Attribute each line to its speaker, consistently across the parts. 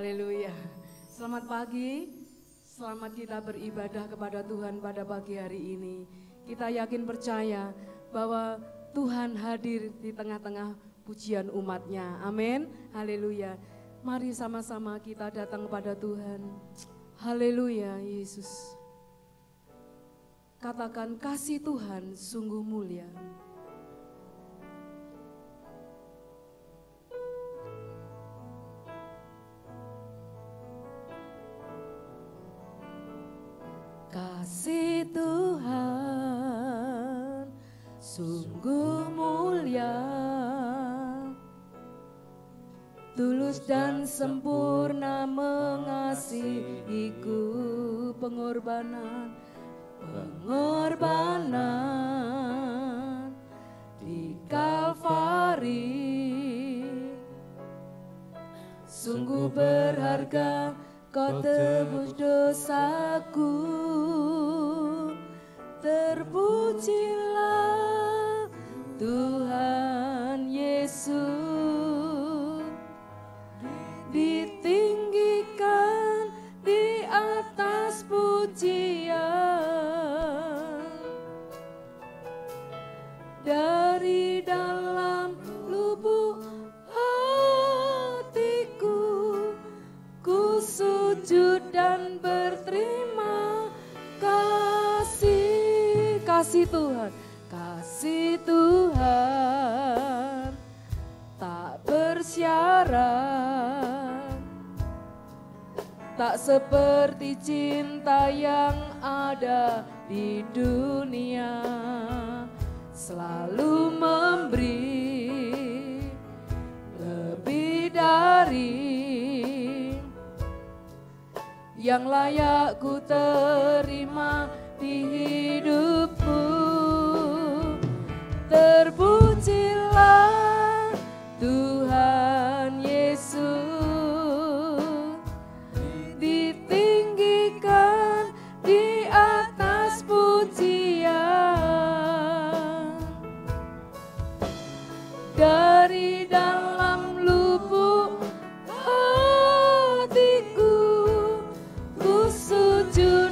Speaker 1: Haleluya. Selamat pagi, selamat kita beribadah kepada Tuhan pada pagi hari ini. Kita yakin percaya bahwa Tuhan hadir di tengah-tengah pujian umatnya. Amin. Haleluya. Mari sama-sama kita datang kepada Tuhan. Haleluya Yesus. Katakan kasih Tuhan sungguh mulia. Kasih Tuhan sungguh mulia, tulus dan sempurna mengasihiku, pengorbanan di Kalvari. Sungguh berharga Kau tebus dosaku, terpujilah Tuhan Yesus, ditinggikan di atas pujian, dari dalam lubuk sujud dan berterima kasih. Kasih Tuhan, kasih Tuhan tak bersyarat, tak seperti cinta yang ada di dunia, selalu memberi lebih dari yang layak ku terima di hidupku. Terpujilah Tuhan Yesus, ditinggikan di atas pujian, dari dalam lubuk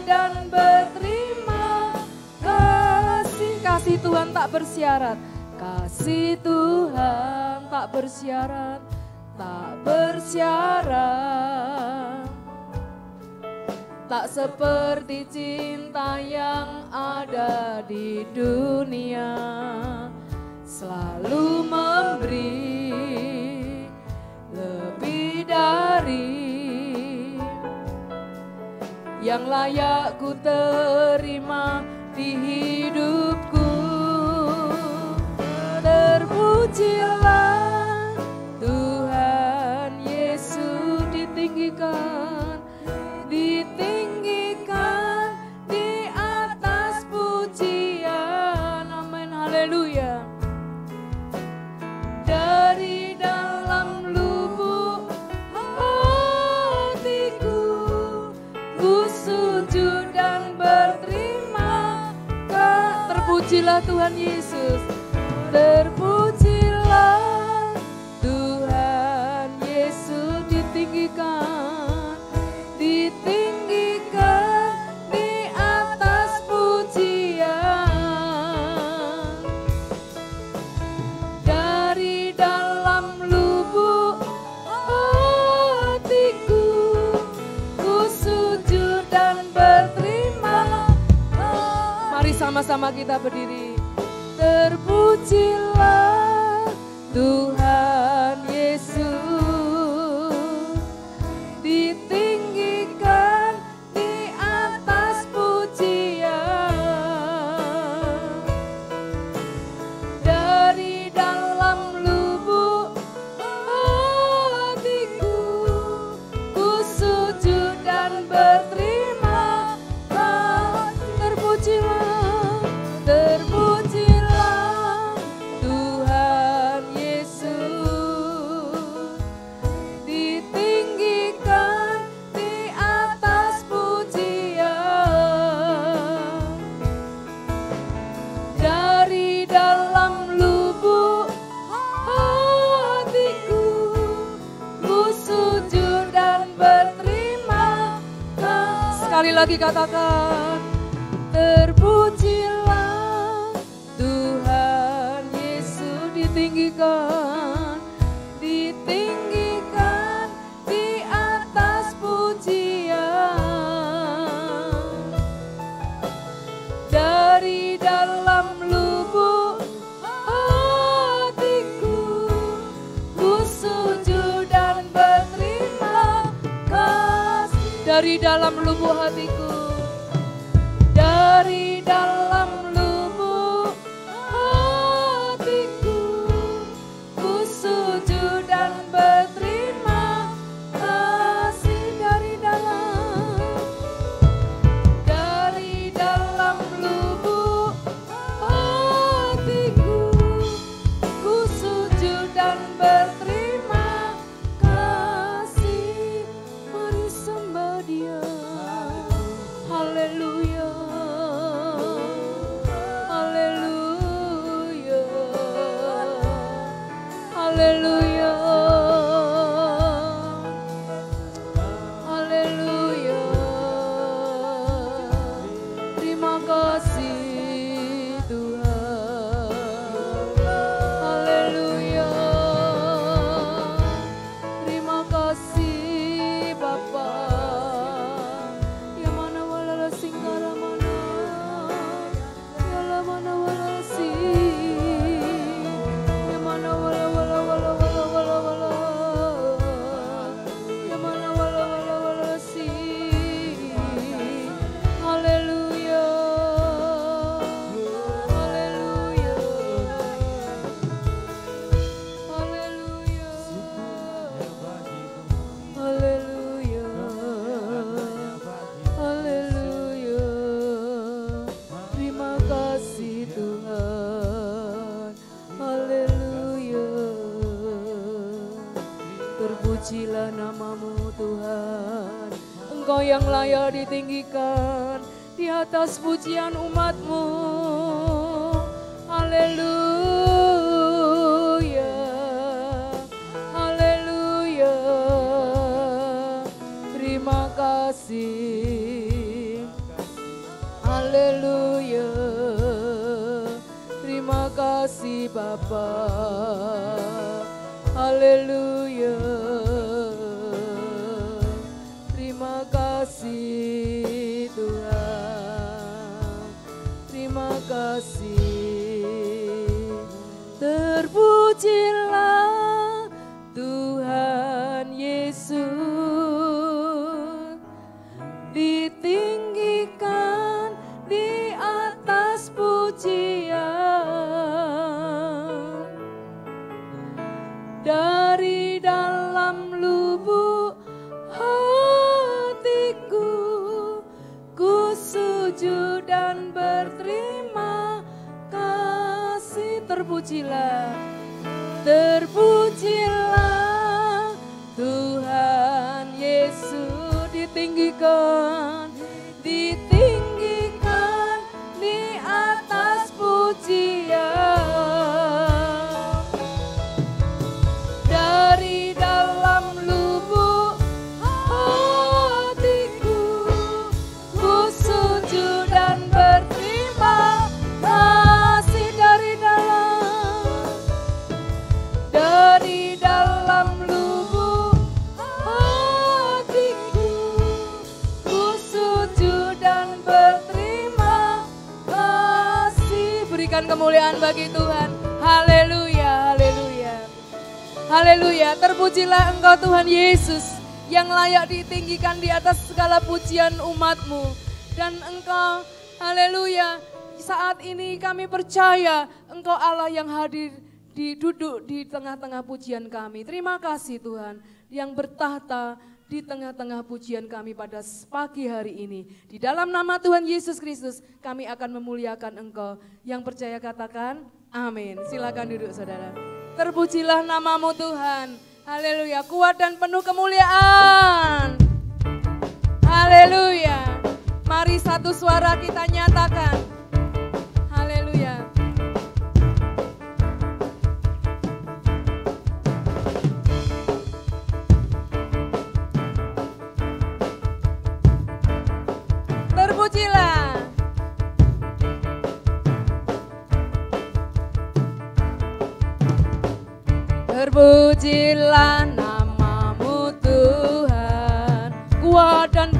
Speaker 1: dan berterima kasih. Kasih Tuhan tak bersyarat, kasih Tuhan tak bersyarat, tak bersyarat, tak seperti cinta yang ada di dunia, selalu memberi lebih dari yang layak ku terima di hidupku. Terpujilah Tuhan Yesus, ditinggikan, ditinggikan di atas pujian. Amin, haleluya. Dari dalam lubuk sujud dan berterima kasih. Terpujilah Tuhan Yesus, terpujilah Tuhan Yesus, ditinggikan, ditinggikan di atas pujian, dari dalam lubuk hatiku ku sujud dan berterima. Mari sama-sama kita berdiri. Terpujilah Tuhan Yesus, ditinggikan di atas pujian, dari dalam lubuk hatiku ku sujud dan berterima kasih. Terpujilah, terpujilah Tuhan lagi katakan, terpujilah Tuhan Yesus, ditinggikan, ditinggikan di atas pujian. Dari dalam lubuk hatiku, ku sujud dan berterima kasih. Dari dalam lubuk hatiku, dari dalam lubuk hatiku, ku sujud dan berterima kasih. Dari dalam lubuk hatiku, ku sujud dan berterima kasih. Mari sembah Dia. Haleluya, haleluya, haleluya, haleluya. Terima kasih Tuhan. Haleluya. Terima kasih Bapa. Ya mana wala singgara mana, ya la mana wala si, ya mana wala ya mana wala si. Haleluya, haleluya, haleluya, haleluya, haleluya. Terima kasih Tuhan. Haleluya. Terpujilah namamu Tuhan, Engkau yang layak ditinggikan di atas pujian umat-Mu. Haleluya, haleluya. Terima kasih. Haleluya. Terima kasih Bapa. Haleluya. Terima kasih Tuhan. Terima kasih. Terpujilah Tuhan Yesus, ditinggikan di atas pujian. Dari dalam lubuk hatiku, ku sujud dan berterima kasih. Terpujilah, terpujilah Tuhan Yesus, ditinggikan, ditinggikan di atas pujian. Dari dalam lubuk hatiku, ku sujud dan berterima kasih. Dari dalam lubuk hatiku, ku sujud dan berterima kasih. Berikan kemuliaan bagi Tuhan. Haleluya, haleluya, haleluya. Terpujilah Engkau Tuhan Yesus, yang layak ditinggikan di atas segala pujian umat-Mu. Dan Engkau, haleluya, saat ini kami percaya Engkau Allah yang hadir, duduk di tengah-tengah pujian kami. Terima kasih Tuhan yang bertahta di tengah-tengah pujian kami pada pagi hari ini. Di dalam nama Tuhan Yesus Kristus kami akan memuliakan Engkau. Yang percaya katakan amin. Silakan duduk saudara. Terpujilah namamu Tuhan. Haleluya, kuat dan penuh kemuliaan. Haleluya. Mari satu suara kita nyatakan. Haleluya. Terpujilah namamu Tuhan, kuat dan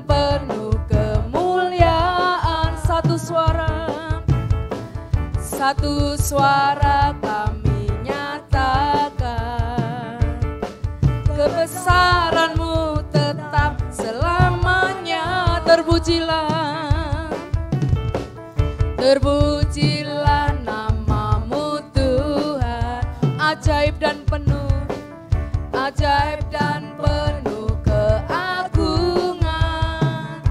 Speaker 1: penuh kemuliaan. Satu suara kami nyatakan, kebesaran-Mu tetap selamanya. Terpujilah namamu Tuhan, ajaib dan penuh keagungan.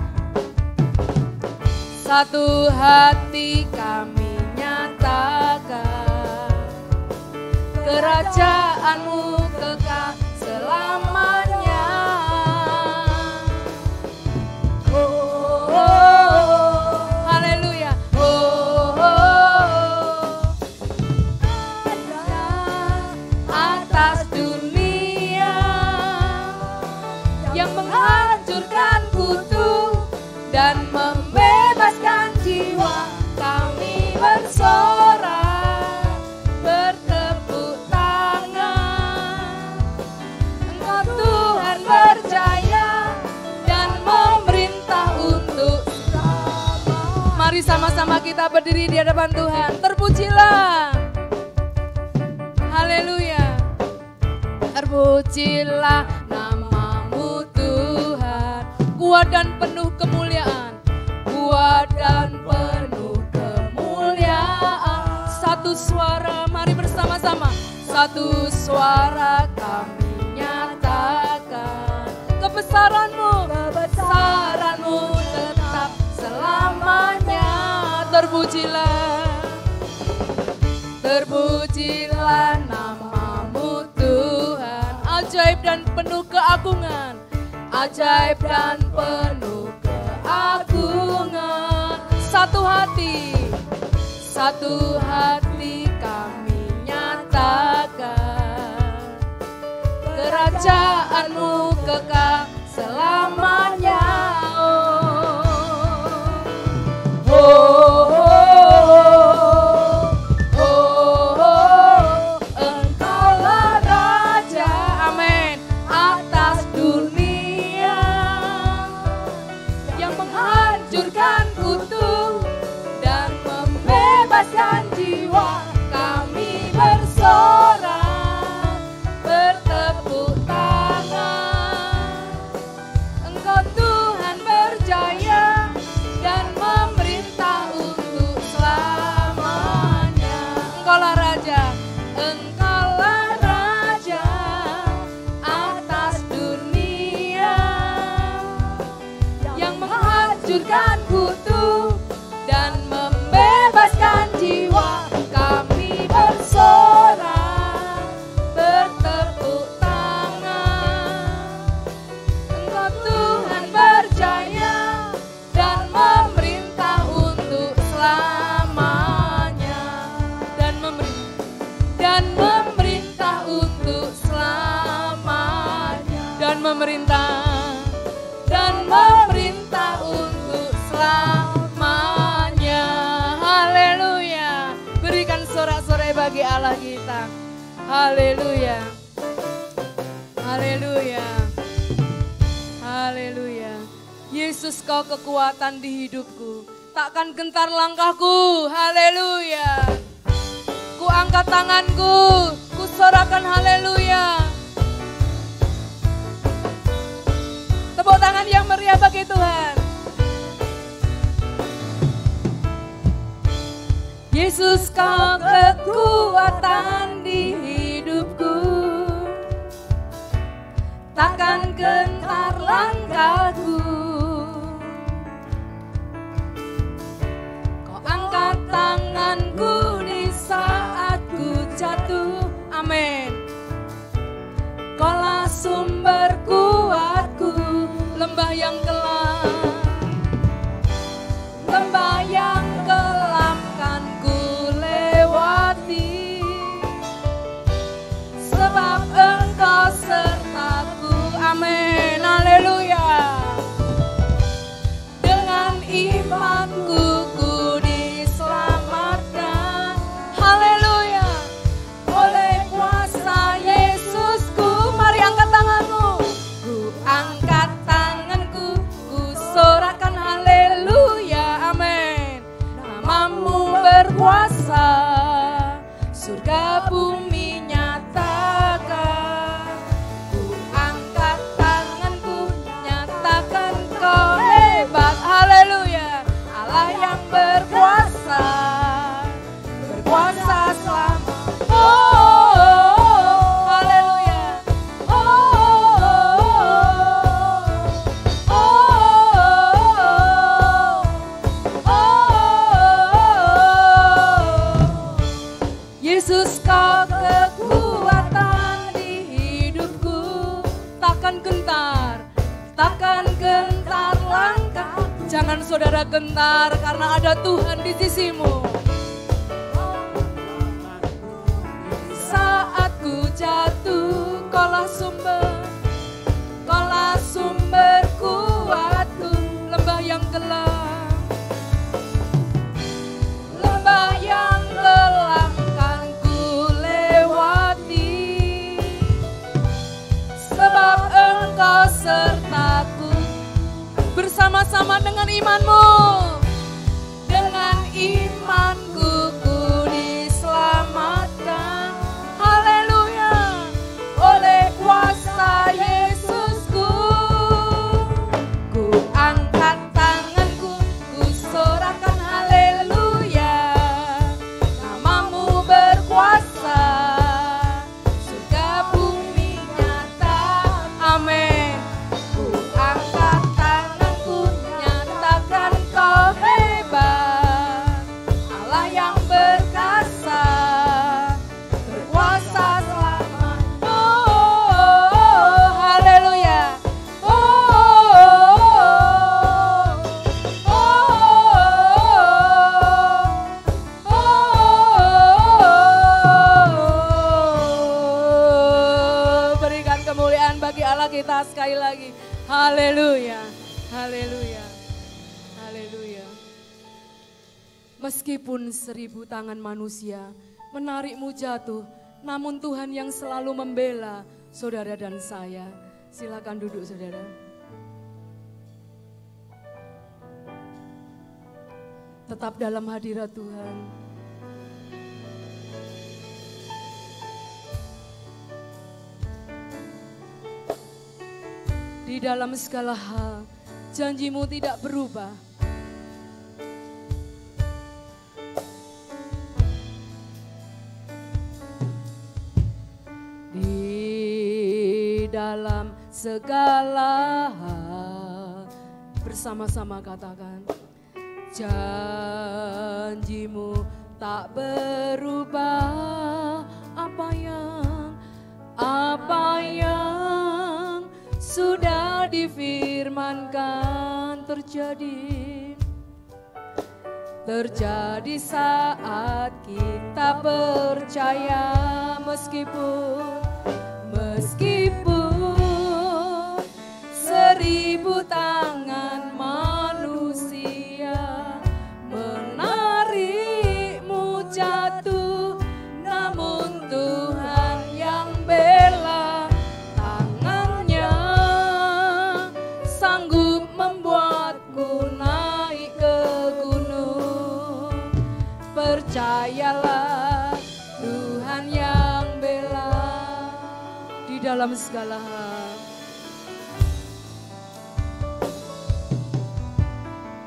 Speaker 1: Satu hati kami nyatakan, kerajaan-Mu kekal selamanya. Oh, oh, oh. Haleluya. Oh, oh, oh. Atas dunia yang menghancurkan kutu dan membebaskan jiwa, kami bersorak, bertepuk tangan. Engkau Tuhan berjaya dan memerintah untuk selama. Mari sama-sama kita berdiri di hadapan Tuhan. Terpujilah. Haleluya. Terpujilah namamu Tuhan, kuat dan penuh kemuliaan. Satu suara, mari bersama-sama. Satu suara kami nyatakan, kebesaran-Mu tetap selamanya. Terpujilah namamu Tuhan, ajaib dan penuh keagungan. Satu hati kami nyatakan, kerajaan-Mu kekal selamanya. Oh, oh, oh, oh, oh. Engkaulah Raja, amin, atas dunia yang menghancurkan kutu dan membebaskan jiwa, kami bersorak, bertepuk tangan. Engkau Tuhan berjaya dan memerintah untuk selamanya. Engkaulah Raja atas dunia yang menghancurkan kutu dan membebaskan jiwa, kami bersorak, bertepuk tangan. Engkau Tuhan berjaya dan memerintah untuk selamanya, dan memerintah untuk selamanya, dan memerintah untuk selamanya. Haleluya. Berikan sorak-sorai bagi Allah kita. Haleluya. Haleluya. Haleluya. Yesus, Kau kekuatan di hidupku, takkan gentar langkahku. Haleluya. Ku angkat tanganku, ku sorakan haleluya. Tepuk tangan yang meriah bagi Tuhan. Yesus, Kau kekuatan di hidupku, takkan gentar langkahku. Kau angkat tanganku di saat ku jatuh, amin. Kaulah sumber kuatku, lembah yang kelam kan ku lewati, sebab Engkau sertaku, amin, haleluya. Yesus kau kekuatan di hidupku. Takkan gentar langkah. Jangan saudara gentar karena ada Tuhan di sisimu. Saat ku jatuh, kaulah sumber kuatku. Lembah yang gelap, kan ku lewati, sebab Engkau sertaku. Bersama-sama dengan imanmu, dengan imanku ku diselamatkan. Haleluya, oleh kuasa Yesusku. Ku angkat tanganku, ku sorakan haleluya. Namamu berkuasa, surga bumi nyata. Amin. Ku angkat tanganku, nyatakan kau hebat. Allah yang berkasa, berkuasa selama. Oh, haleluya. Berikan kemuliaan bagi Allah kita sekali lagi. Haleluya, haleluya, haleluya. Meskipun 1000 tangan manusia menarikmu jatuh, namun Tuhan yang selalu membela saudara dan saya. Silakan duduk saudara. Tetap dalam hadirat Tuhan. Di dalam segala hal, janjimu tidak berubah. Di dalam segala hal, bersama-sama katakan, janjimu tak berubah. Apa yang sudah difirmankan terjadi saat kita percaya. Meskipun 1000 tangan manusia menarikmu jatuh, namun Tuhan yang bela. Tangannya sanggup membuatku naik ke gunung. Percayalah, Tuhan yang bela di dalam segala hal.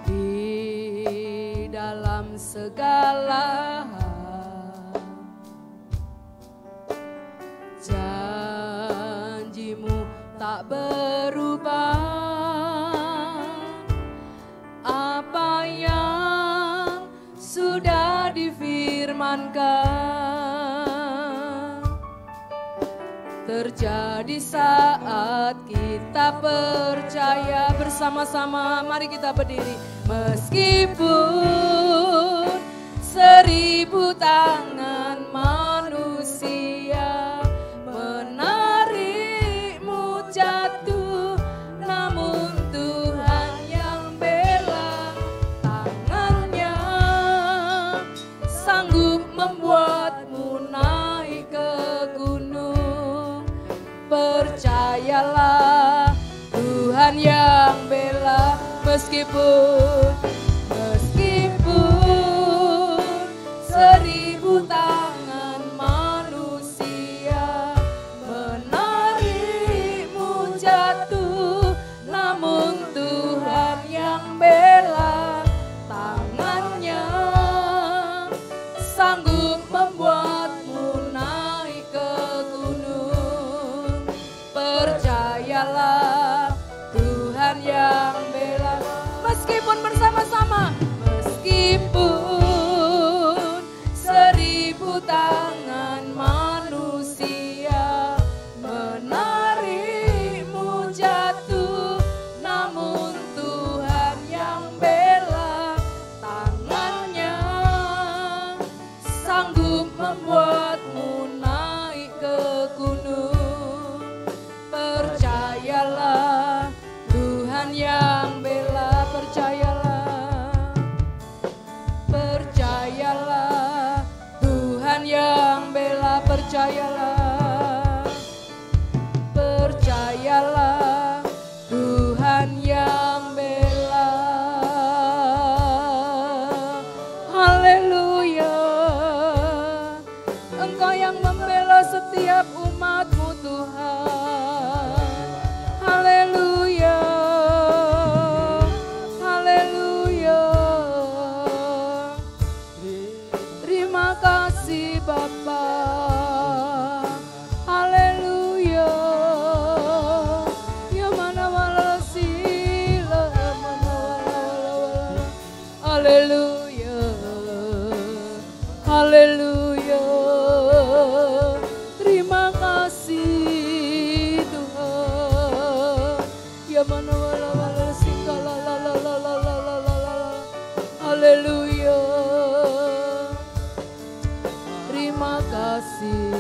Speaker 1: Di dalam segala hal, janjimu tak berubah. Apa yang sudah difirmankan terjadi saat kita percaya. Bersama-sama mari kita berdiri. Meskipun 1000 tangan manusia menarikmu jatuh, namun Tuhan yang bela. Tangannya sanggup membuatmu naik ke gunung. Percayalah, Tuhan yang bela. Meskipun 1000 tangan manusia menarikmu jatuh, namun Tuhan yang bela. Tangannya sanggup membuatmu naik ke gunung. Percayalah, Tuhan yang bela. Meskipun bersama-sama, meskipun 1000 tangan membuatmu naik ke gunung. Percayalah Tuhan yang bela, percayalah. Percayalah Tuhan yang bela, percayalah. Percayalah Tuhan yang bela. Haleluya. Engkau yang membela setiap umat-Mu Tuhan. Haleluya. Haleluya. Terima kasih Bapa. Haleluya. Ya mana wala sila, mana wala. Haleluya. Haleluya. Terima kasih Tuhan. Ya mana wala singkala la la la la la la la la. Haleluya. Terima kasih.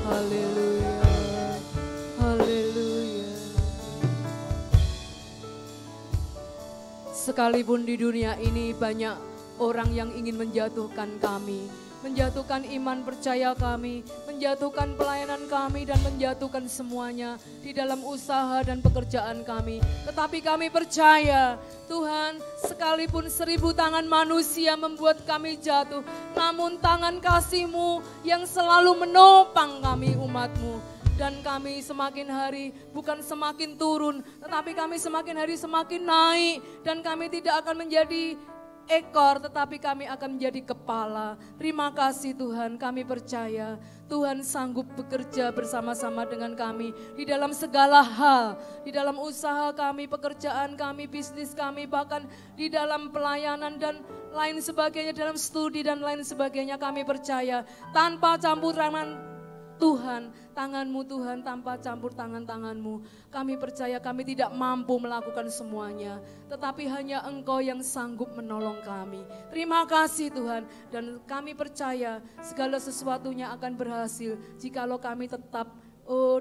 Speaker 1: Haleluya. Haleluya. Sekalipun di dunia ini banyak orang yang ingin menjatuhkan kami, menjatuhkan iman percaya kami, menjatuhkan pelayanan kami dan menjatuhkan semuanya di dalam usaha dan pekerjaan kami. Tetapi kami percaya Tuhan, sekalipun 1000 tangan manusia membuat kami jatuh, namun tangan kasih-Mu yang selalu menopang kami umat-Mu. Dan kami semakin hari bukan semakin turun, tetapi kami semakin hari semakin naik. Dan kami tidak akan menjadi ekor, tetapi kami akan menjadi kepala. Terima kasih Tuhan, kami percaya Tuhan sanggup bekerja bersama-sama dengan kami di dalam segala hal, di dalam usaha kami, pekerjaan kami, bisnis kami, bahkan di dalam pelayanan dan lain sebagainya, dalam studi dan lain sebagainya. Kami percaya tanpa campur tangan Tuhan, tangan-Mu Tuhan, tanpa campur tangan-tangan-Mu. Kami percaya kami tidak mampu melakukan semuanya, tetapi hanya Engkau yang sanggup menolong kami. Terima kasih Tuhan, dan kami percaya segala sesuatunya akan berhasil jikalau kami tetap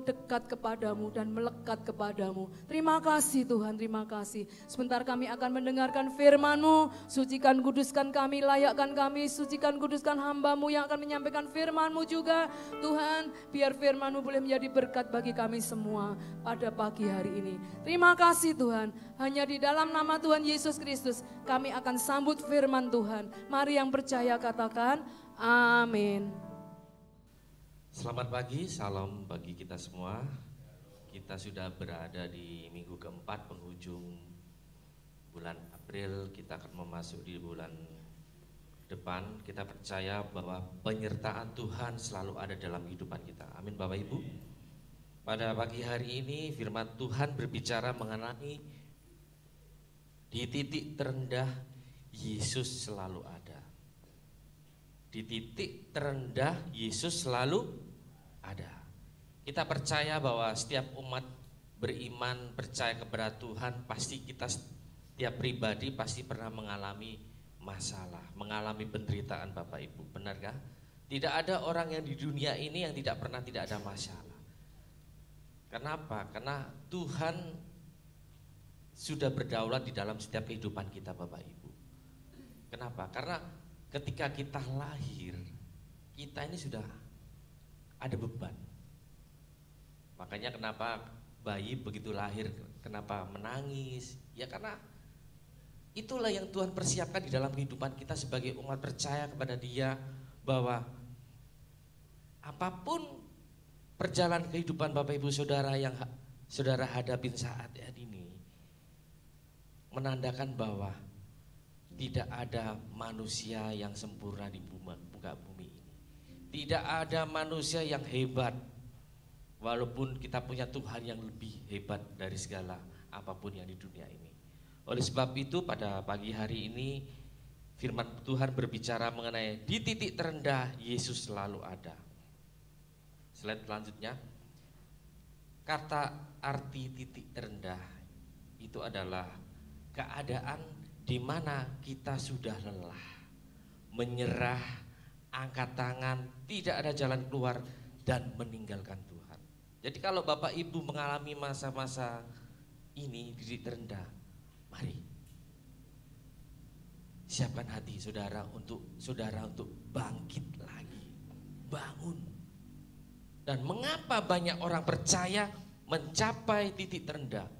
Speaker 1: dekat kepadamu dan melekat kepadamu. Terima kasih Tuhan, terima kasih. Sebentar kami akan mendengarkan firman-Mu. Sucikan, kuduskan kami, layakkan kami, sucikan, kuduskan hamba-Mu yang akan menyampaikan firman-Mu juga. Tuhan, biar firman-Mu boleh menjadi berkat bagi kami semua pada pagi hari ini. Terima kasih Tuhan, hanya di dalam nama Tuhan Yesus Kristus kami akan sambut firman Tuhan. Mari yang percaya katakan amin.
Speaker 2: Selamat pagi, salam bagi kita semua. Kita sudah berada di minggu keempat penghujung bulan April. Kita akan memasuki bulan depan. Kita percaya bahwa penyertaan Tuhan selalu ada dalam kehidupan kita. Amin Bapak Ibu. Pada pagi hari ini firman Tuhan berbicara mengenai di titik terendah Yesus selalu ada. Di titik terendah Yesus selalu ada. Kita percaya bahwa setiap umat beriman, percaya kepada Tuhan, pasti kita setiap pribadi pasti pernah mengalami masalah, mengalami penderitaan Bapak Ibu, benarkah? Tidak ada orang yang di dunia ini yang tidak pernah tidak ada masalah. Kenapa? Karena Tuhan sudah berdaulat di dalam setiap kehidupan kita Bapak Ibu. Kenapa? Karena ketika kita lahir, kita ini sudah ada beban. Makanya kenapa bayi begitu lahir, kenapa menangis? Ya karena itulah yang Tuhan persiapkan di dalam kehidupan kita sebagai umat percaya kepada Dia, bahwa apapun perjalanan kehidupan Bapak Ibu Saudara yang saudara hadapin saat ini, menandakan bahwa tidak ada manusia yang sempurna di muka bumi ini. Tidak ada manusia yang hebat, walaupun kita punya Tuhan yang lebih hebat dari segala apapun yang di dunia ini. Oleh sebab itu pada pagi hari ini firman Tuhan berbicara mengenai di titik terendah Yesus selalu ada. Slide selanjutnya. Kata arti titik terendah itu adalah keadaan di mana kita sudah lelah, menyerah, angkat tangan, tidak ada jalan keluar, dan meninggalkan Tuhan. Jadi kalau Bapak Ibu mengalami masa-masa ini di titik terendah, mari siapkan hati saudara untuk bangkit lagi, bangun. Dan mengapa banyak orang percaya mencapai titik terendah?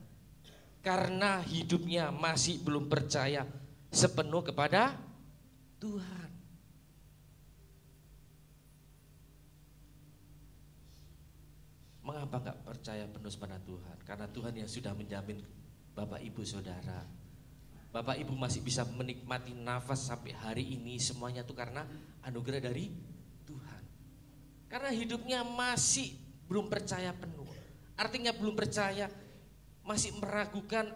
Speaker 2: Karena hidupnya masih belum percaya sepenuh kepada Tuhan. Mengapa enggak percaya penuh kepada Tuhan? Karena Tuhan yang sudah menjamin Bapak Ibu Saudara. Bapak Ibu masih bisa menikmati nafas sampai hari ini, semuanya itu karena anugerah dari Tuhan. Karena hidupnya masih belum percaya penuh. Artinya belum percaya, masih meragukan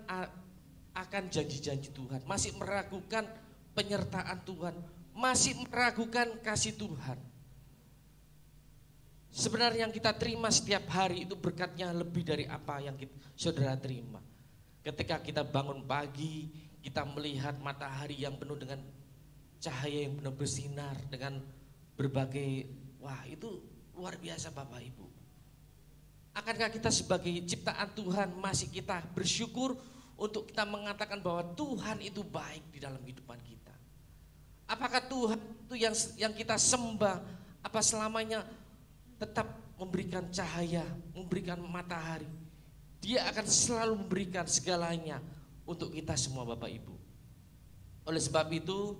Speaker 2: akan janji-janji Tuhan, masih meragukan penyertaan Tuhan, masih meragukan kasih Tuhan. Sebenarnya yang kita terima setiap hari itu berkatnya lebih dari apa yang saudara terima. Ketika kita bangun pagi, kita melihat matahari yang penuh dengan cahaya yang penuh bersinar, dengan berbagai, wah itu luar biasa Bapak Ibu. Akankah kita sebagai ciptaan Tuhan masih kita bersyukur untuk kita mengatakan bahwa Tuhan itu baik di dalam kehidupan kita? Apakah Tuhan itu yang kita sembah, apa selamanya tetap memberikan cahaya, memberikan matahari? Dia akan selalu memberikan segalanya untuk kita semua Bapak Ibu. Oleh sebab itu,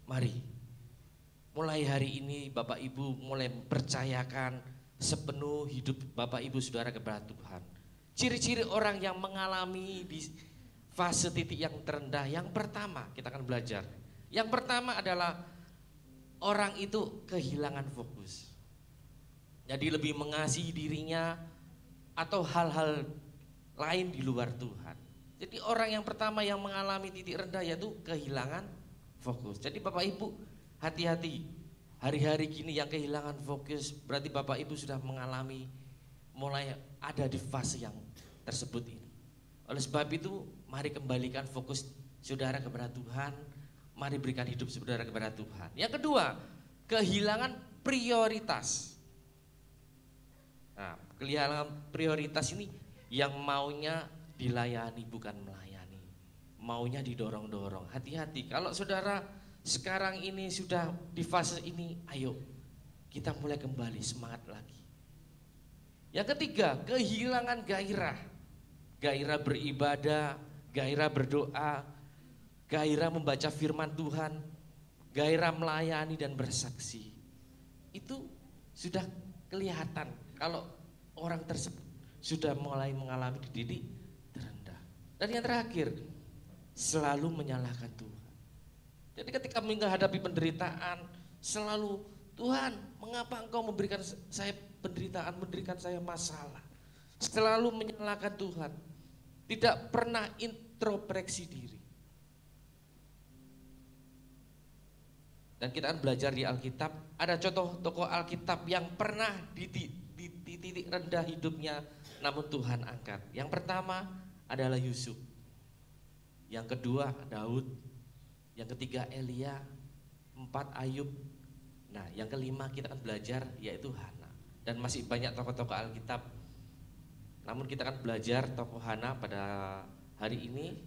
Speaker 2: mari mulai hari ini Bapak Ibu mulai mempercayakan sepenuh hidup Bapak Ibu Saudara kepada Tuhan. Ciri-ciri orang yang mengalami di fase titik yang terendah, yang pertama kita akan belajar. Yang pertama adalah orang itu kehilangan fokus. Jadi lebih mengasihi dirinya atau hal-hal lain di luar Tuhan. Jadi orang yang pertama yang mengalami titik rendah yaitu kehilangan fokus. Jadi Bapak Ibu hati-hati, hari-hari gini yang kehilangan fokus berarti Bapak Ibu sudah mengalami, mulai ada di fase yang tersebut ini. Oleh sebab itu mari kembalikan fokus saudara kepada Tuhan, mari berikan hidup saudara kepada Tuhan. Yang kedua, kehilangan prioritas. Nah, kehilangan prioritas ini yang maunya dilayani bukan melayani, maunya didorong-dorong. Hati-hati kalau saudara sekarang ini sudah di fase ini, ayo kita mulai kembali semangat lagi. Yang ketiga, kehilangan gairah. Gairah beribadah, gairah berdoa, gairah membaca firman Tuhan, gairah melayani dan bersaksi. Itu sudah kelihatan kalau orang tersebut sudah mulai mengalami di titik terendah. Dan yang terakhir, selalu menyalahkan Tuhan. Jadi ketika menghadapi penderitaan, selalu Tuhan, mengapa engkau memberikan saya penderitaan, memberikan saya masalah? Selalu menyalahkan Tuhan, tidak pernah introspeksi diri. Dan kita akan belajar di Alkitab, ada contoh tokoh Alkitab yang pernah di titik rendah hidupnya, namun Tuhan angkat. Yang pertama adalah Yusuf, yang kedua Daud, yang ketiga Elia, 4 Ayub. Nah yang kelima kita akan belajar yaitu Hana. Dan masih banyak tokoh-tokoh Alkitab, namun kita akan belajar tokoh Hana pada hari ini.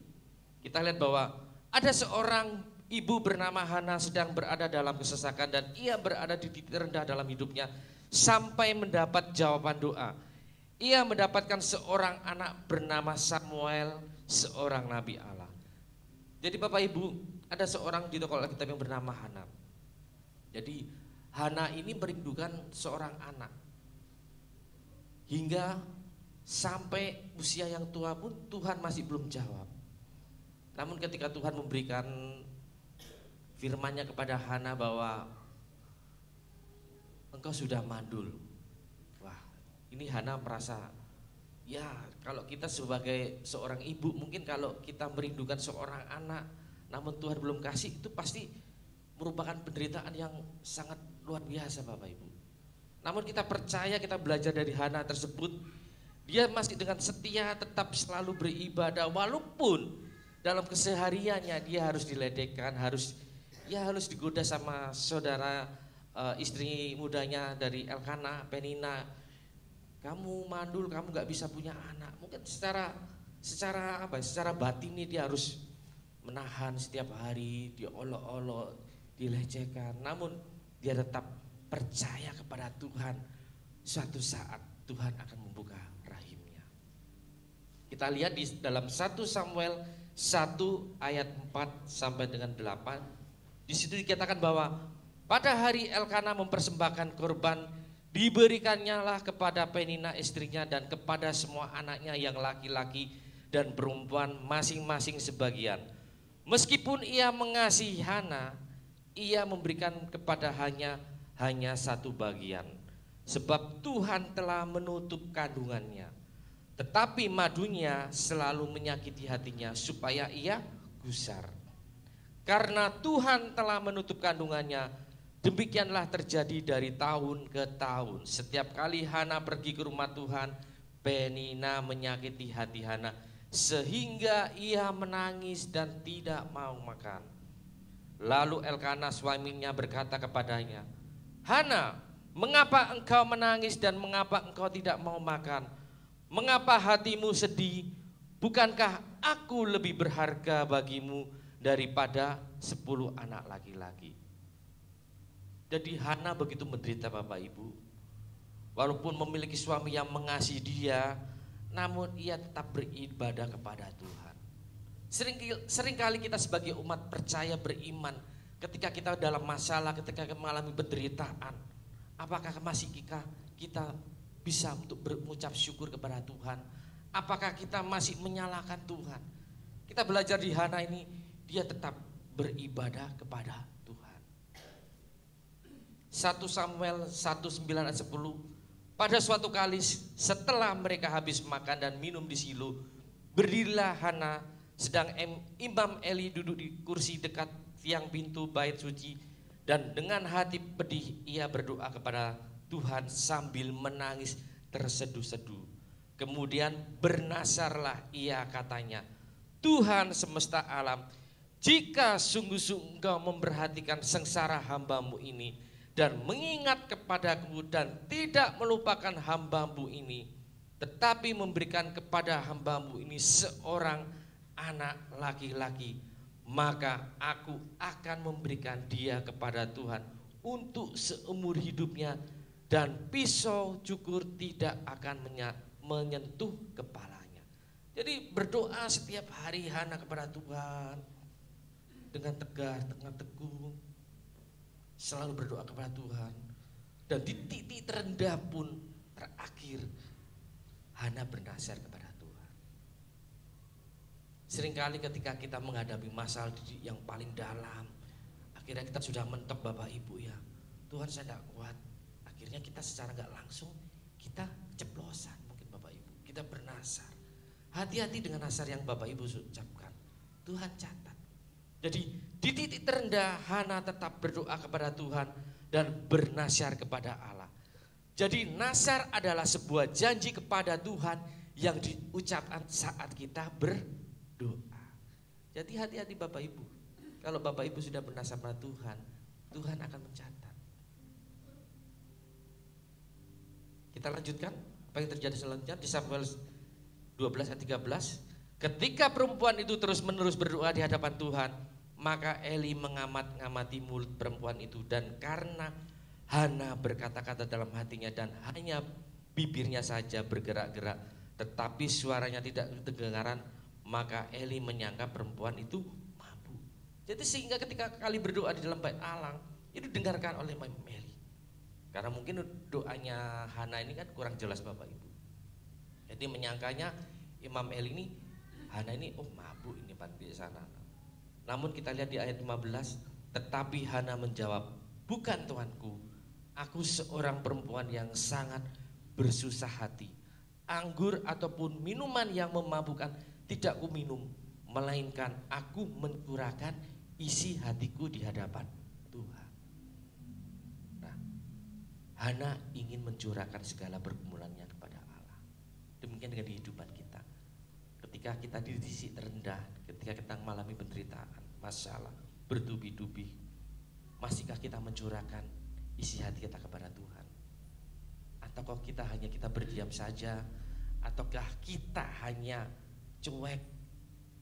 Speaker 2: Kita lihat bahwa ada seorang ibu bernama Hana sedang berada dalam kesesakan, dan ia berada di titik rendah dalam hidupnya sampai mendapat jawaban doa. Ia mendapatkan seorang anak bernama Samuel, seorang nabi Allah. Jadi Bapak Ibu, ada seorang di tokoh Alkitab yang bernama Hana. Jadi Hana ini merindukan seorang anak. Hingga sampai usia yang tua pun Tuhan masih belum jawab. Namun ketika Tuhan memberikan firman-Nya kepada Hana bahwa engkau sudah mandul. Wah, ini Hana merasa, ya kalau kita sebagai seorang ibu, mungkin kalau kita merindukan seorang anak namun Tuhan belum kasih, itu pasti merupakan penderitaan yang sangat luar biasa Bapak Ibu. Namun kita percaya, kita belajar dari Hana tersebut, dia masih dengan setia tetap selalu beribadah, walaupun dalam kesehariannya dia harus diledekkan, harus ia harus digoda sama saudara istri mudanya dari Elkana, Penina. Kamu mandul, kamu gak bisa punya anak. Mungkin secara batin dia harus menahan setiap hari, diolok-olok, dilecehkan. Namun dia tetap percaya kepada Tuhan. Suatu saat Tuhan akan membuka rahimnya. Kita lihat di dalam 1 Samuel 1 ayat 4 sampai dengan 8. Di situ dikatakan bahwa pada hari Elkana mempersembahkan korban, diberikannya lah kepada Penina istrinya dan kepada semua anaknya yang laki-laki dan perempuan masing-masing sebagian. Meskipun ia mengasihi Hana, ia memberikan kepada hanya satu bagian, sebab Tuhan telah menutup kandungannya. Tetapi madunya selalu menyakiti hatinya supaya ia gusar. Karena Tuhan telah menutup kandungannya, demikianlah terjadi dari tahun ke tahun. Setiap kali Hana pergi ke rumah Tuhan, Penina menyakiti hati Hana sehingga ia menangis dan tidak mau makan. Lalu Elkana suaminya berkata kepadanya, Hana, mengapa engkau menangis dan mengapa engkau tidak mau makan? Mengapa hatimu sedih? Bukankah aku lebih berharga bagimu daripada 10 anak laki-laki? Jadi Hana begitu menderita Bapak Ibu. Walaupun memiliki suami yang mengasihi dia, namun ia tetap beribadah kepada Tuhan. Seringkali kita sebagai umat percaya beriman, ketika kita dalam masalah, ketika kita mengalami penderitaan, apakah masih kita bisa untuk mengucap syukur kepada Tuhan? Apakah kita masih menyalahkan Tuhan? Kita belajar di Hana ini, dia tetap beribadah kepada Tuhan. 1 Samuel 1:9 ayat 10. Pada suatu kali setelah mereka habis makan dan minum di Silo, berdirilah Hana, sedang Imam Eli duduk di kursi dekat tiang pintu bait suci, dan dengan hati pedih ia berdoa kepada Tuhan sambil menangis terseduh-seduh. Kemudian bernasarlah ia katanya, Tuhan semesta alam, jika sungguh-sungguh engkau memperhatikan sengsara hambamu ini dan mengingat kepadaku dan tidak melupakan hambamu ini, tetapi memberikan kepada hambamu ini seorang anak laki-laki, maka aku akan memberikan dia kepada Tuhan untuk seumur hidupnya, dan pisau cukur tidak akan menyentuh kepalanya. Jadi berdoa setiap hari Hana kepada Tuhan dengan tegar, dengan teguh, selalu berdoa kepada Tuhan. Dan di titik terendah pun terakhir Hana bernasar kepada Tuhan. Seringkali ketika kita menghadapi masalah yang paling dalam, akhirnya kita sudah mentok Bapak Ibu ya, Tuhan saya tidak kuat. Akhirnya kita secara nggak langsung kita ceplosan mungkin Bapak Ibu, kita bernasar. Hati-hati dengan nasar yang Bapak Ibu ucapkan, Tuhan catat. Jadi di titik terendah Hana tetap berdoa kepada Tuhan dan bernasar kepada Allah. Jadi nasar adalah sebuah janji kepada Tuhan yang diucapkan saat kita berdoa. Jadi hati-hati Bapak Ibu, kalau Bapak Ibu sudah bernasar pada Tuhan, Tuhan akan mencatat. Kita lanjutkan apa yang terjadi selanjutnya di Samuel 12 ayat 13. Ketika perempuan itu terus-menerus berdoa di hadapan Tuhan, maka Eli mengamati mulut perempuan itu, dan karena Hana berkata-kata dalam hatinya dan hanya bibirnya saja bergerak-gerak, tetapi suaranya tidak kedengaran, maka Eli menyangka perempuan itu mabuk. Jadi sehingga ketika kali berdoa di dalam bait Allah itu didengarkan oleh Eli. Karena mungkin doanya Hana ini kan kurang jelas Bapak Ibu. Jadi menyangkanya Imam Eli ini, Hana ini mabuk ini di sana. Namun kita lihat di ayat 15, tetapi Hana menjawab, bukan Tuanku, aku seorang perempuan yang sangat bersusah hati. Anggur ataupun minuman yang memabukkan tidak ku minum, melainkan aku mencurahkan isi hatiku di hadapan Tuhan. Nah, Hana ingin mencurahkan segala pergumulannya kepada Allah. Demikian dengan kehidupan kita. Ketika kita di titik terendah, ketika kita mengalami penderitaan, masalah, bertubi-tubi, Masihkah kita mencurahkan isi hati kita kepada Tuhan? Ataukah kita berdiam saja? Ataukah kita hanya cuek?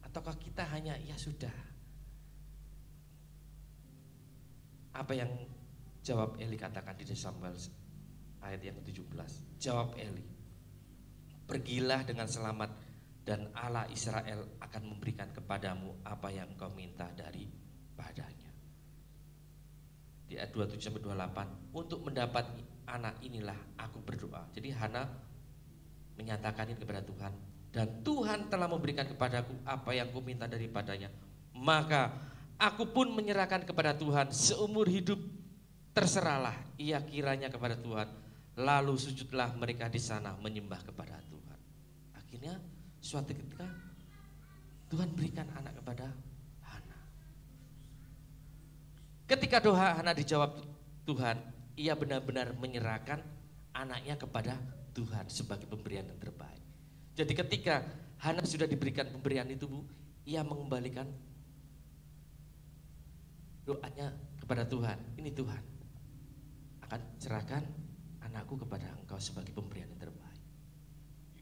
Speaker 2: Ataukah kita hanya ya sudah? Apa yang jawab Eli katakan di Samuel ayat yang ke-17? Jawab Eli, pergilah dengan selamat dan Allah Israel akan memberikan kepadamu apa yang engkau minta daripadanya. Di ayat 27-28, untuk mendapat anak inilah aku berdoa. Jadi Hana menyatakan ini kepada Tuhan, dan Tuhan telah memberikan kepadaku apa yang ku minta daripadanya. Maka aku pun menyerahkan kepada Tuhan seumur hidup. Terserahlah ia kiranya kepada Tuhan. Lalu sujudlah mereka di sana menyembah kepada Tuhan. Akhirnya suatu ketika Tuhan berikan anak kepada Hana. Ketika doa Hana dijawab Tuhan, ia benar-benar menyerahkan anaknya kepada Tuhan sebagai pemberian yang terbaik. Jadi ketika Hana sudah diberikan pemberian itu, Bu, ia mengembalikan doanya kepada Tuhan. Ini Tuhan akan serahkan anakku kepada engkau sebagai pemberian yang terbaik.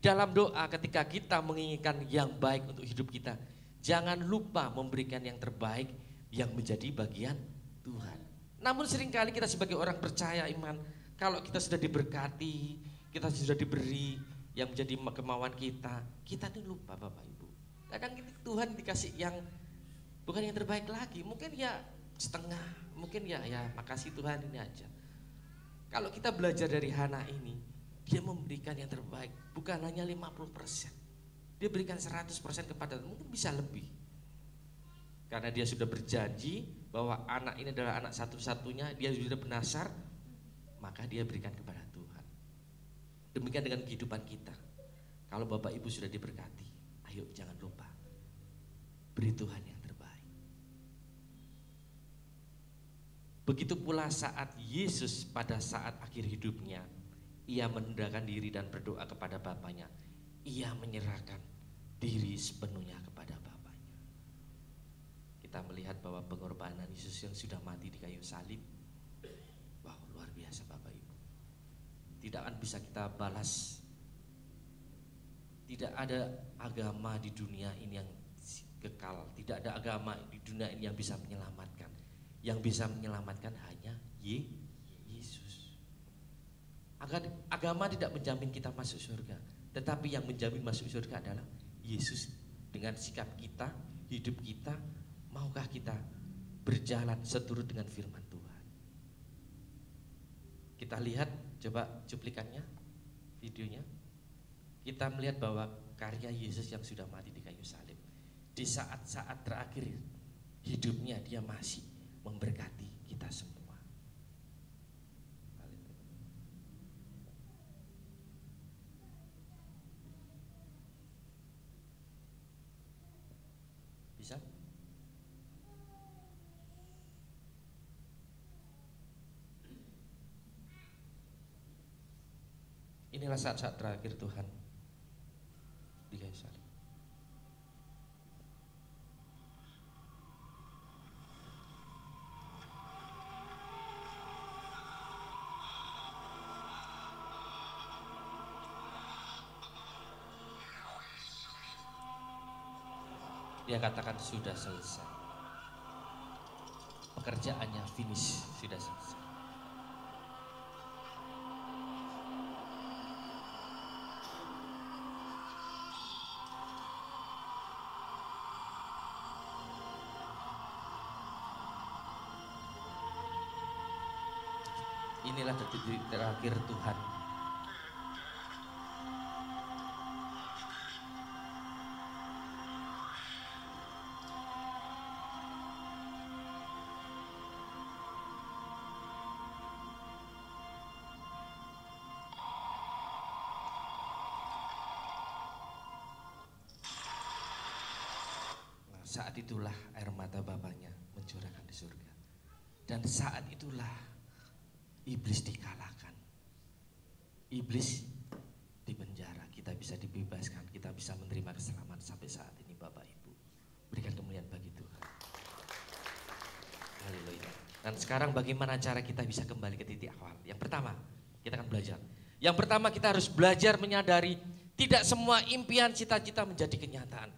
Speaker 2: Dalam doa ketika kita menginginkan yang baik untuk hidup kita, jangan lupa memberikan yang terbaik yang menjadi bagian Tuhan. Namun seringkali kita sebagai orang percaya iman, kalau kita sudah diberkati, kita sudah diberi yang menjadi kemauan kita tuh lupa Bapak Ibu. Kadang Tuhan dikasih yang bukan yang terbaik lagi, mungkin ya setengah, mungkin ya makasih Tuhan ini aja. Kalau kita belajar dari Hana ini, dia memberikan yang terbaik, bukan hanya 50%. Dia berikan 100% kepada, mungkin bisa lebih. Karena dia sudah berjanji bahwa anak ini adalah anak satu-satunya, dia sudah bernasar, maka dia berikan kepada Tuhan. Demikian dengan kehidupan kita. Kalau Bapak Ibu sudah diberkati, ayo jangan lupa beri Tuhan yang terbaik. Begitu pula saat Yesus pada saat akhir hidupnya, ia merendahkan diri dan berdoa kepada Bapaknya. Ia menyerahkan diri sepenuhnya kepada Bapaknya. Kita melihat bahwa pengorbanan Yesus yang sudah mati di kayu salib, wow, luar biasa Bapak Ibu. Tidak akan bisa kita balas. Tidak ada agama di dunia ini yang kekal. Tidak ada agama di dunia ini yang bisa menyelamatkan. Yang bisa menyelamatkan hanya Yesus. Agama tidak menjamin kita masuk surga, tetapi yang menjamin masuk surga adalah Yesus. Dengan sikap kita, hidup kita, maukah kita berjalan seturut dengan firman Tuhan? Kita lihat coba cuplikannya, videonya. Kita melihat bahwa karya Yesus yang sudah mati di kayu salib, di saat-saat terakhir hidupnya dia masih memberkati kita semua. Bisa? Inilah saat-saat terakhir Tuhan di kayu salib. Dia katakan sudah selesai. Pekerjaannya finish, sudah selesai. Inilah detik terakhir Tuhan. Saat itulah air mata Bapaknya mencurahkan di surga. Dan saat itulah iblis dikalahkan. Iblis dipenjara, kita bisa dibebaskan, kita bisa menerima keselamatan sampai saat ini Bapak Ibu. Berikan kemuliaan bagi Tuhan. Haleluya. Dan sekarang bagaimana cara kita bisa kembali ke titik awal? Yang pertama, kita akan belajar. Yang pertama kita harus belajar menyadari tidak semua impian cita-cita menjadi kenyataan.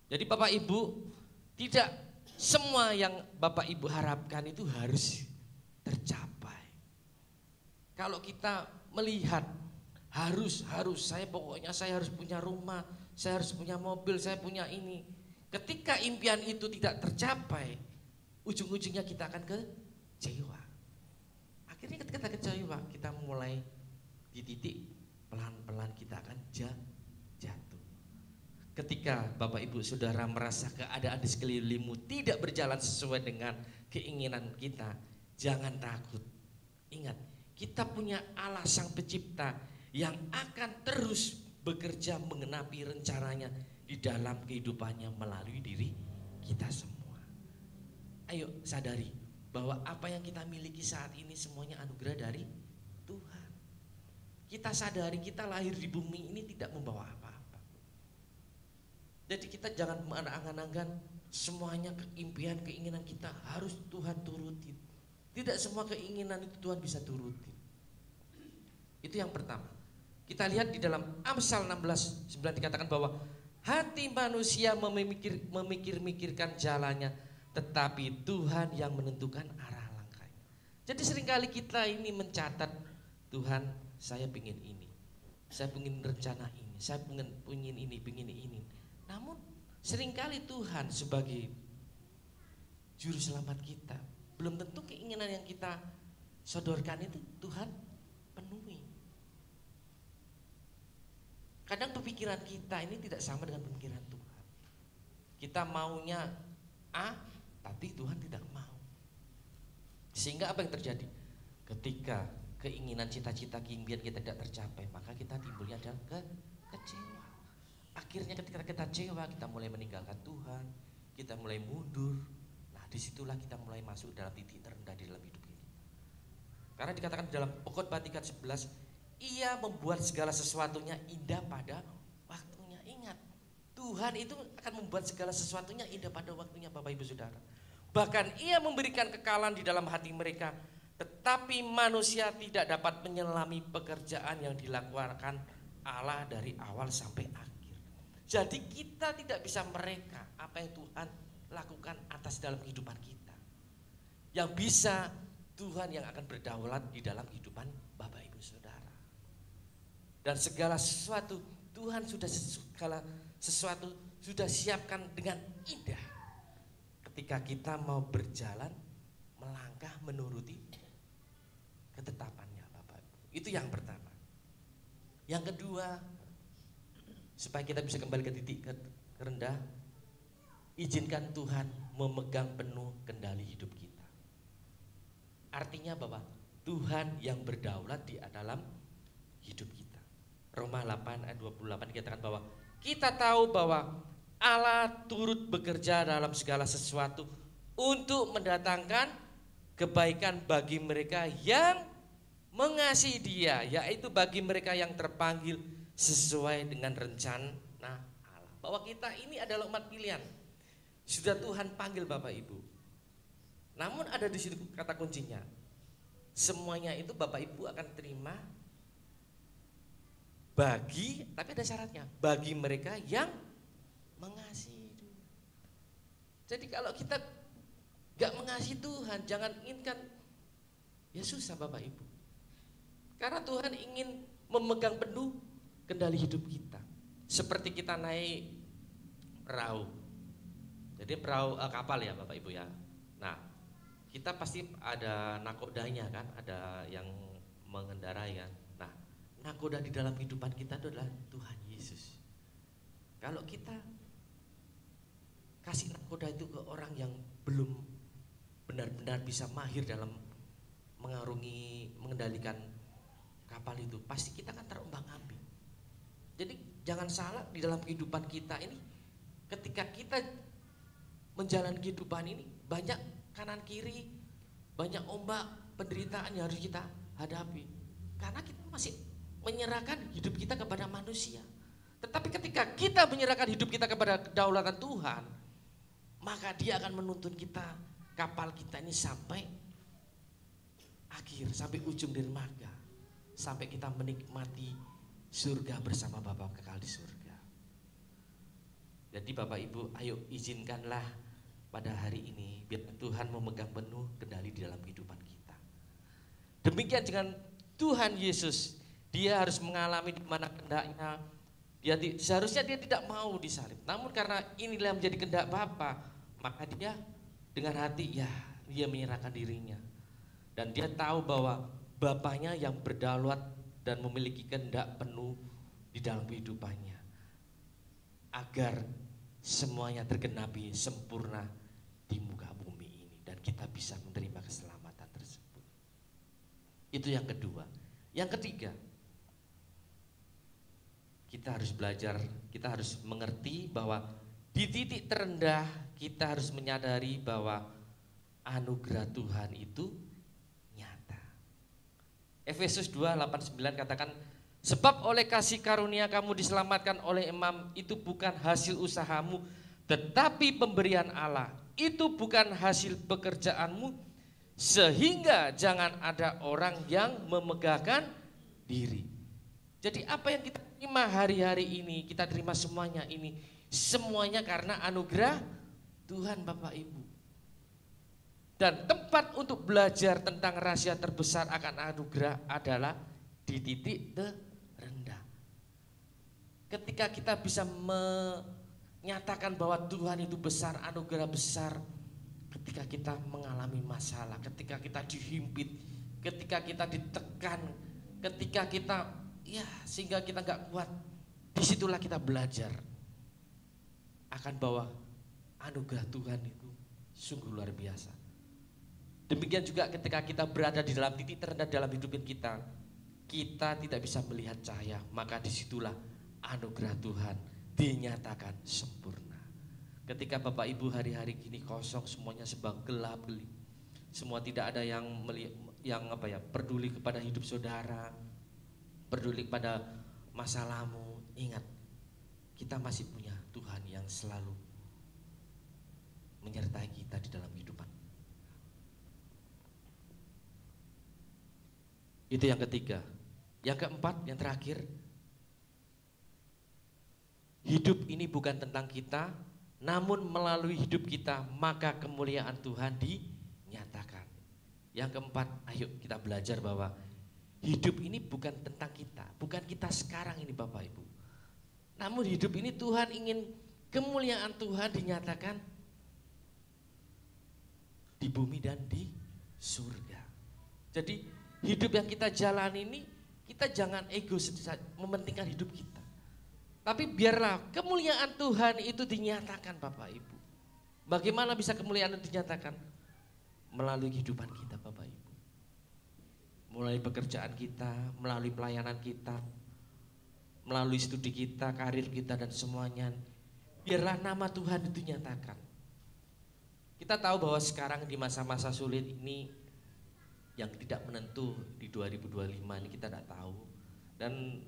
Speaker 2: Jadi Bapak Ibu, tidak semua yang Bapak Ibu harapkan itu harus tercapai. Kalau kita melihat harus saya harus punya rumah, saya harus punya mobil, saya punya ini. Ketika impian itu tidak tercapai, ujung-ujungnya kita akan kecewa. Akhirnya ketika kita kecewa, kita mulai di titik pelan-pelan kita akan jatuh. Ketika Bapak Ibu Saudara merasa keadaan di sekelilingmu tidak berjalan sesuai dengan keinginan kita, jangan takut. Ingat, kita punya Allah Sang Pencipta yang akan terus bekerja menggenapi rencananya di dalam kehidupannya melalui diri kita semua. Ayo sadari bahwa apa yang kita miliki saat ini semuanya anugerah dari Tuhan. Kita sadari kita lahir di bumi ini tidak membawa apa-apa. Jadi kita jangan mengangan-angan semuanya impian keinginan kita harus Tuhan turutin. Tidak semua keinginan itu Tuhan bisa turutin. Itu yang pertama. Kita lihat di dalam Amsal 16:9 dikatakan bahwa hati manusia memikir-mikirkan jalannya, tetapi Tuhan yang menentukan arah langkahnya. Jadi seringkali kita ini mencatat, Tuhan saya ingin ini, saya ingin rencana ini, saya ingin ini. Namun seringkali Tuhan sebagai juru selamat kita, belum tentu keinginan yang kita sodorkan itu Tuhan penuhi. Kadang pemikiran kita ini tidak sama dengan pemikiran Tuhan. Kita maunya A, tapi Tuhan tidak mau. Sehingga apa yang terjadi? Ketika keinginan cita-cita impian kita tidak tercapai, maka kita timbulnya adalah kecewa. Akhirnya ketika kita kecewa, kita mulai meninggalkan Tuhan, kita mulai mundur. Nah, disitulah kita mulai masuk dalam titik terendah di dalam hidup kita. Karena dikatakan dalam Khotbah 3:11, Ia membuat segala sesuatunya indah pada waktunya. Ingat, Tuhan itu akan membuat segala sesuatunya indah pada waktunya, Bapak Ibu Saudara. Bahkan Ia memberikan kekalahan di dalam hati mereka, tetapi manusia tidak dapat menyelami pekerjaan yang dilakukan Allah dari awal sampai akhir. Jadi kita tidak bisa mereka apa yang Tuhan lakukan atas dalam kehidupan kita. Yang bisa Tuhan yang akan berdaulat di dalam kehidupan Bapak Ibu Saudara. Dan segala sesuatu Tuhan sudah siapkan dengan indah. Ketika kita mau berjalan, melangkah menuruti ketetapannya Bapak Ibu. Itu yang pertama. Yang kedua, supaya kita bisa kembali ke titik rendah, izinkan Tuhan memegang penuh kendali hidup kita. Artinya bahwa Tuhan yang berdaulat di dalam hidup kita. Roma 8 ayat 28 dikatakan bahwa kita tahu bahwa Allah turut bekerja dalam segala sesuatu untuk mendatangkan kebaikan bagi mereka yang mengasihi Dia, yaitu bagi mereka yang terpanggil sesuai dengan rencana Allah. Bahwa kita ini adalah umat pilihan. Sudah Tuhan panggil Bapak Ibu. Namun ada di situ kata kuncinya. Semuanya itu Bapak Ibu akan terima tapi ada syaratnya, bagi mereka yang mengasihi Tuhan. Jadi kalau kita gak mengasihi Tuhan, jangan inginkan, ya susah Bapak Ibu. Karena Tuhan ingin memegang penuh kendali hidup kita. Seperti kita naik perahu. Jadi perahu kapal ya Bapak Ibu ya. Nah, kita pasti ada nakodanya kan, ada yang mengendarai kan. Nah, nakoda di dalam kehidupan kita itu adalah Tuhan Yesus. Kalau kita kasih nakoda itu ke orang yang belum benar-benar bisa mahir dalam mengendalikan kapal itu, pasti kita akan terombang-ambing. Jadi jangan salah di dalam kehidupan kita ini, ketika kita menjalani kehidupan ini, banyak kanan kiri, banyak ombak penderitaan yang harus kita hadapi. Karena kita masih menyerahkan hidup kita kepada manusia. Tetapi ketika kita menyerahkan hidup kita kepada kedaulatan Tuhan, maka Dia akan menuntun kita, kapal kita ini sampai akhir, sampai ujung dermaga, sampai kita menikmati surga bersama Bapa kekal di surga. Jadi Bapak Ibu, ayo izinkanlah pada hari ini biar Tuhan memegang penuh kendali di dalam kehidupan kita. Demikian dengan Tuhan Yesus, dia harus mengalami di mana kehendaknya. Seharusnya dia tidak mau disalib, namun karena inilah menjadi kehendak Bapa, maka dia dengan hati dia menyerahkan dirinya. Dan dia tahu bahwa Bapaknya yang berdaulat dan memiliki kehendak penuh di dalam kehidupannya, agar semuanya tergenapi sempurna di muka bumi ini dan kita bisa menerima keselamatan tersebut. Itu yang kedua. Yang ketiga, kita harus belajar, kita harus mengerti bahwa di titik terendah kita harus menyadari bahwa anugerah Tuhan itu nyata. Efesus 2:8-9 katakan, sebab oleh kasih karunia kamu diselamatkan oleh Imam, itu bukan hasil usahamu, tetapi pemberian Allah. Itu bukan hasil pekerjaanmu, sehingga jangan ada orang yang memegahkan diri. Jadi apa yang kita terima hari-hari ini, kita terima semuanya ini, semuanya karena anugerah Tuhan Bapak Ibu. Dan tempat untuk belajar tentang rahasia terbesar akan anugerah adalah di titik terendah. Ketika kita bisa menyatakan bahwa Tuhan itu besar, anugerah besar, ketika kita mengalami masalah, ketika kita dihimpit, ketika kita ditekan, ketika kita sehingga kita gak kuat, disitulah kita belajar akan bahwa anugerah Tuhan itu sungguh luar biasa. Demikian juga ketika kita berada di dalam titik terendah dalam hidup kita, kita tidak bisa melihat cahaya, maka disitulah anugerah Tuhan dinyatakan sempurna. Ketika Bapak Ibu hari-hari gini kosong, semuanya sebab gelap gelip, semua tidak ada yang peduli kepada hidup saudara, peduli pada masalahmu, ingat kita masih punya Tuhan yang selalu menyertai kita di dalam kehidupan. Itu yang ketiga. Yang keempat, yang terakhir, hidup ini bukan tentang kita, namun melalui hidup kita maka kemuliaan Tuhan dinyatakan. Yang keempat, ayo kita belajar bahwa hidup ini bukan tentang kita, bukan kita sekarang ini Bapak Ibu. Namun hidup ini Tuhan ingin kemuliaan Tuhan dinyatakan di bumi dan di surga. Jadi hidup yang kita jalani ini, kita jangan egois mementingkan hidup kita. Tapi biarlah kemuliaan Tuhan itu dinyatakan Bapak Ibu. Bagaimana bisa kemuliaan itu dinyatakan? Melalui kehidupan kita Bapak Ibu. Melalui pekerjaan kita, melalui pelayanan kita, melalui studi kita, karir kita dan semuanya. Biarlah nama Tuhan itu dinyatakan. Kita tahu bahwa sekarang di masa-masa sulit ini yang tidak menentu di 2025 ini kita tidak tahu. Dan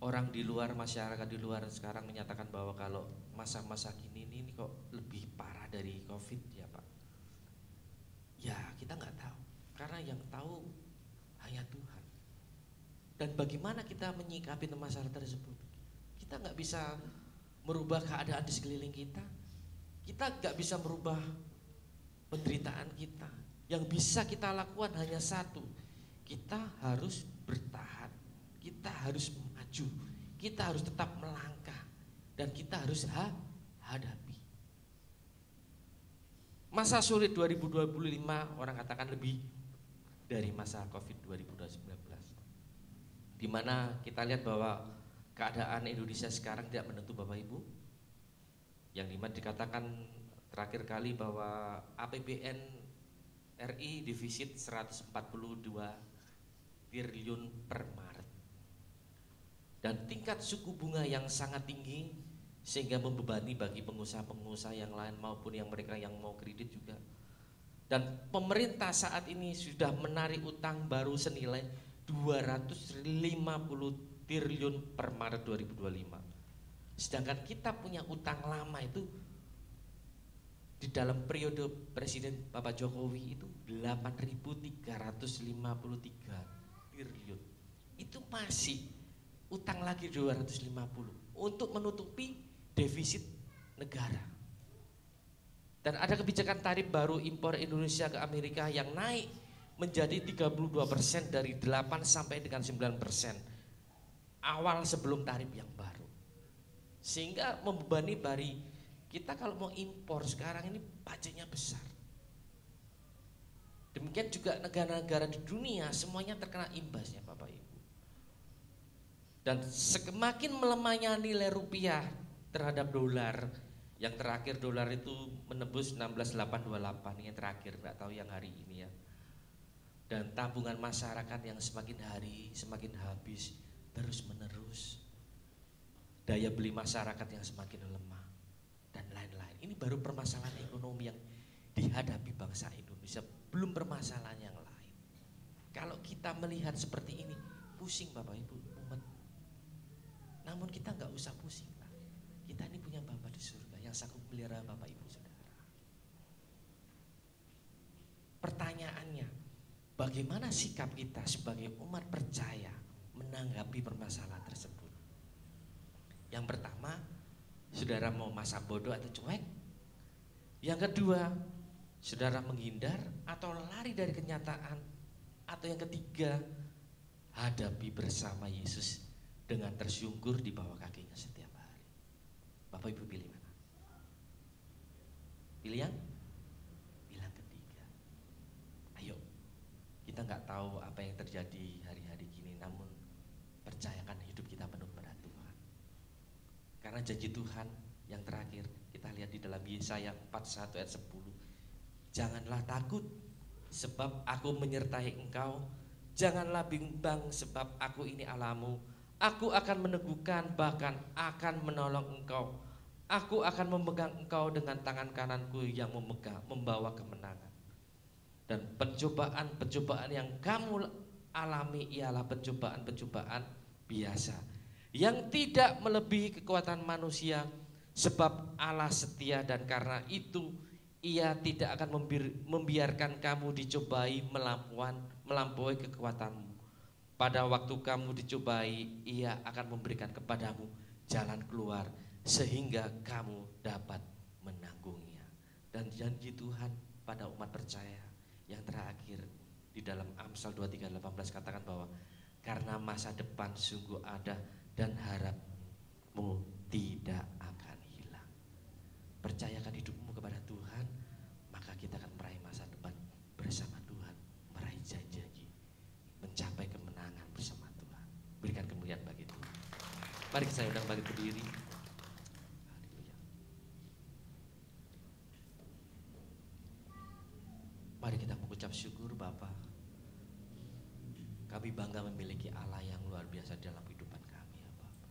Speaker 2: orang di luar, masyarakat di luar sekarang menyatakan bahwa kalau masa-masa gini ini kok lebih parah dari COVID ya Pak. Ya kita nggak tahu, karena yang tahu hanya Tuhan. Dan bagaimana kita menyikapi masalah tersebut? Kita nggak bisa merubah keadaan di sekeliling kita. Kita nggak bisa merubah penderitaan kita. Yang bisa kita lakukan hanya satu, kita harus bertahan, kita harus maju, kita harus tetap melangkah, dan kita harus hadapi. Masa sulit 2025 orang katakan lebih dari masa COVID 2019, di mana kita lihat bahwa keadaan Indonesia sekarang tidak menentu Bapak Ibu, yang dimana dikatakan terakhir kali bahwa APBN RI defisit 142 triliun per Maret. Dan tingkat suku bunga yang sangat tinggi sehingga membebani bagi pengusaha-pengusaha yang lain maupun yang mereka yang mau kredit juga. Dan pemerintah saat ini sudah menarik utang baru senilai 250 triliun per Maret 2025. Sedangkan kita punya utang lama itu di dalam periode Presiden Bapak Jokowi itu 8.353 triliun. Itu masih utang lagi 250 untuk menutupi defisit negara. Dan ada kebijakan tarif baru impor Indonesia ke Amerika yang naik menjadi 32% dari 8 sampai dengan 9% awal sebelum tarif yang baru. Sehingga membebani bari kita kalau mau impor sekarang ini pajaknya besar. Demikian juga negara-negara di dunia semuanya terkena imbasnya Bapak Ibu. Dan semakin melemahnya nilai rupiah terhadap dolar, yang terakhir dolar itu menembus 16.828, yang terakhir nggak tahu yang hari ini ya. Dan tabungan masyarakat yang semakin hari semakin habis terus menerus. Daya beli masyarakat yang semakin lemah dan lain-lain. Ini baru permasalahan ekonomi yang dihadapi bangsa Indonesia, belum permasalahan yang lain. Kalau kita melihat seperti ini, pusing Bapak Ibu, umat. Namun kita nggak usah pusing lah. Kita ini punya Bapa di surga yang sanggup melihara Bapak Ibu Saudara. Pertanyaannya, bagaimana sikap kita sebagai umat percaya menanggapi permasalahan tersebut? Yang pertama, saudara mau masa bodoh atau cuek? Yang kedua, saudara menghindar atau lari dari kenyataan? Atau yang ketiga, hadapi bersama Yesus dengan tersungkur di bawah kakinya setiap hari. Bapak Ibu pilih mana? Pilih yang? Bilang ketiga. Ayo, kita nggak tahu apa yang terjadi hari-hari gini, namun percayakan hidup kita penuh pada Tuhan. Karena janji Tuhan yang terakhir kita lihat di dalam Yesaya 41 ayat 10. Janganlah takut sebab aku menyertai engkau. Janganlah bimbang sebab aku ini Allahmu. Aku akan meneguhkan, bahkan akan menolong engkau. Aku akan memegang engkau dengan tangan kananku yang membawa kemenangan. Dan pencobaan-pencobaan yang kamu alami ialah pencobaan-pencobaan biasa, yang tidak melebihi kekuatan manusia, sebab Allah setia dan karena itu Ia tidak akan membiarkan kamu dicobai melampaui kekuatanmu. Pada waktu kamu dicobai, Ia akan memberikan kepadamu jalan keluar sehingga kamu dapat menanggungnya. Dan janji Tuhan pada umat percaya yang terakhir di dalam Amsal 23:18 katakan bahwa karena masa depan sungguh ada dan harapmu tidak akan hilang. Percayakan hidupmu kepada Tuhan, maka kita akan meraih masa depan bersama Tuhan, meraih janji, mencapai kemenangan bersama Tuhan. Berikan kemuliaan bagi Tuhan. Mari saya undang bagi berdiri. Mari kita mengucap syukur Bapa. Kami bangga memiliki Allah yang luar biasa dalam kehidupan kami ya Bapa.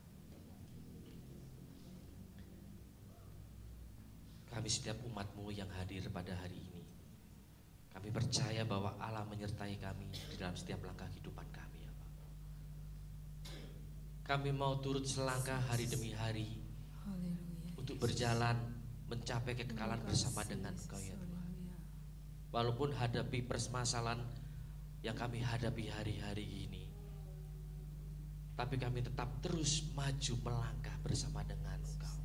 Speaker 2: Kami setiap umat-Mu yang hadir pada hari ini, kami percaya bahwa Allah menyertai kami di dalam setiap langkah kehidupan kami ya Bapa. Kami mau turut selangkah hari demi hari untuk berjalan mencapai kekekalan bersama dengan Engkau ya Tuhan. Walaupun hadapi permasalahan yang kami hadapi hari-hari ini, tapi kami tetap terus maju melangkah bersama dengan Engkau.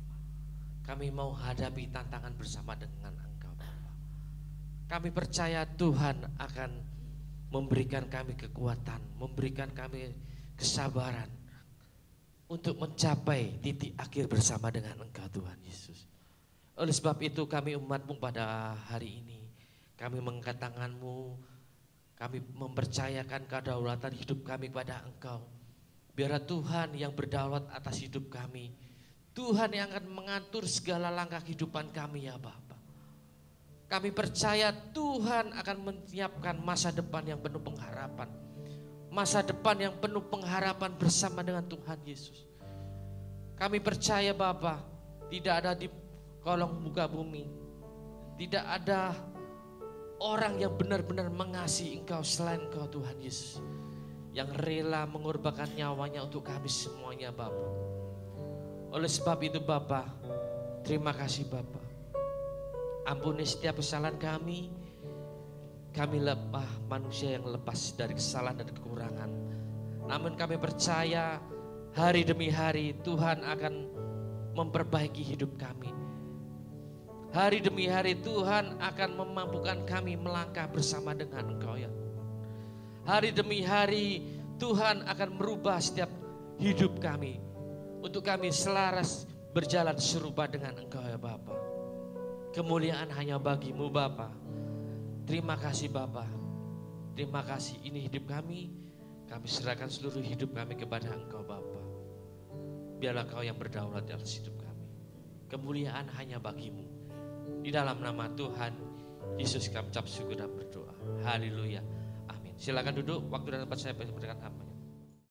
Speaker 2: Kami mau hadapi tantangan bersama dengan Engkau Bapa. Kami percaya Tuhan akan memberikan kami kekuatan, memberikan kami kesabaran untuk mencapai titik akhir bersama dengan Engkau Tuhan Yesus. Oleh sebab itu kami umat-Mu pada hari ini, kami mengangkat tangan-Mu, kami mempercayakan kedaulatan hidup kami kepada Engkau. Biarlah Tuhan yang berdaulat atas hidup kami, Tuhan yang akan mengatur segala langkah kehidupan kami ya Bapa. Kami percaya Tuhan akan menyiapkan masa depan yang penuh pengharapan, masa depan yang penuh pengharapan bersama dengan Tuhan Yesus. Kami percaya Bapa, tidak ada di kolong muka bumi, tidak ada orang yang benar-benar mengasihi Engkau selain Engkau Tuhan Yesus, yang rela mengorbankan nyawanya untuk kami semuanya Bapa. Oleh sebab itu Bapa, terima kasih Bapa. Ampuni setiap kesalahan kami. Kami lemah manusia yang lepas dari kesalahan dan kekurangan. Namun kami percaya hari demi hari Tuhan akan memperbaiki hidup kami. Hari demi hari Tuhan akan memampukan kami melangkah bersama dengan Engkau ya. Hari demi hari Tuhan akan merubah setiap hidup kami. Untuk kami selaras berjalan serupa dengan Engkau ya Bapa. Kemuliaan hanya bagimu Bapa. Terima kasih Bapa. Terima kasih, ini hidup kami. Kami serahkan seluruh hidup kami kepada Engkau Bapa. Biarlah Kau yang berdaulat atas hidup kami. Kemuliaan hanya bagimu. Di dalam nama Tuhan Yesus kami ucap syukur dan berdoa. Haleluya. Amin. Silakan duduk, waktu dan tempat saya berikan. Amin.